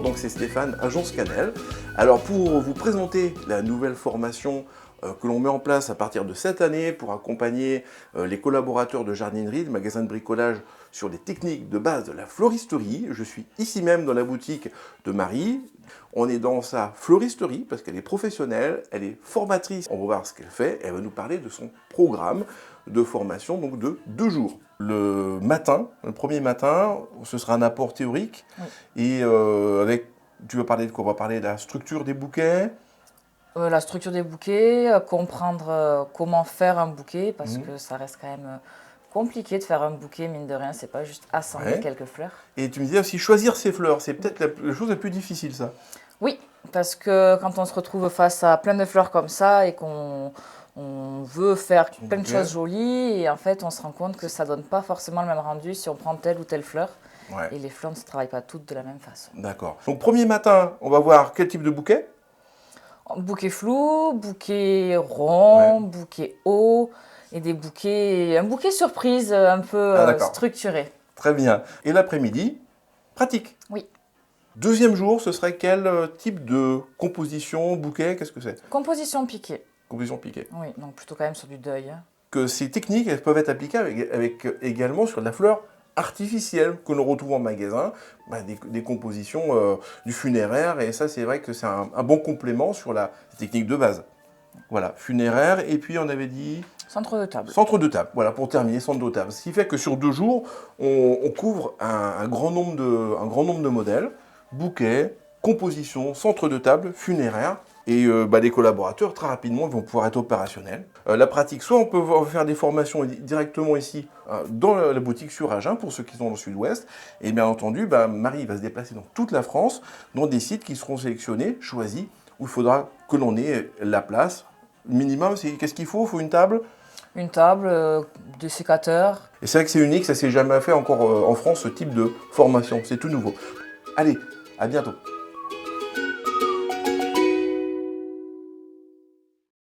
donc c'est Stéphane, agence Cannelle. Alors pour vous présenter la nouvelle formation que l'on met en place à partir de cette année pour accompagner les collaborateurs de jardinerie, de magasins de bricolage sur les techniques de base de la floristerie. Je suis ici même dans la boutique de Marie. On est dans sa floristerie parce qu'elle est professionnelle, elle est formatrice. On va voir ce qu'elle fait et elle va nous parler de son programme de formation donc de 2 jours. Le matin, le premier matin, ce sera un apport théorique et tu vas parler de quoi? On va parler de la structure des bouquets. La structure des bouquets, comprendre comment faire un bouquet, parce que ça reste quand même compliqué de faire un bouquet, mine de rien, c'est pas juste assembler quelques fleurs. Et tu me disais aussi choisir ses fleurs, c'est peut-être la chose la plus difficile, ça. Oui, parce que quand on se retrouve face à plein de fleurs comme ça et qu'on veut faire plein de choses jolies, et en fait on se rend compte que ça donne pas forcément le même rendu si on prend telle ou telle fleur. Et les fleurs ne se travaillent pas toutes de la même façon. D'accord. Donc premier matin, on va voir quel type de bouquet. Bouquet flou, bouquet rond, bouquet haut et un bouquet surprise un peu structuré. Très bien. Et l'après-midi, pratique. Oui. Deuxième jour, ce serait quel type de composition, bouquet, qu'est-ce que c'est? Composition piquée. Composition piquée. Oui, donc plutôt quand même sur du deuil. Que ces techniques, elles peuvent être appliquées avec également sur de la fleur artificielle que l'on retrouve en magasin, des compositions du funéraire, et ça c'est vrai que c'est un bon complément sur la technique de base. Voilà, funéraire, et puis on avait dit... Centre de table. Centre de table, voilà, pour terminer, centre de table. Ce qui fait que sur 2 jours, on couvre un grand nombre de modèles, bouquets, composition, centre de table, funéraire, et les collaborateurs, très rapidement, vont pouvoir être opérationnels. La pratique, soit on peut faire des formations directement ici, dans la boutique sur Agen, pour ceux qui sont dans le sud-ouest, et bien entendu, Marie va se déplacer dans toute la France, dans des sites qui seront sélectionnés, choisis, où il faudra que l'on ait la place. Minimum, qu'est-ce qu'il faut? Il faut une table? Une table, des sécateurs. Et c'est vrai que c'est unique, ça s'est jamais fait encore en France, ce type de formation. C'est tout nouveau. Allez, à bientôt.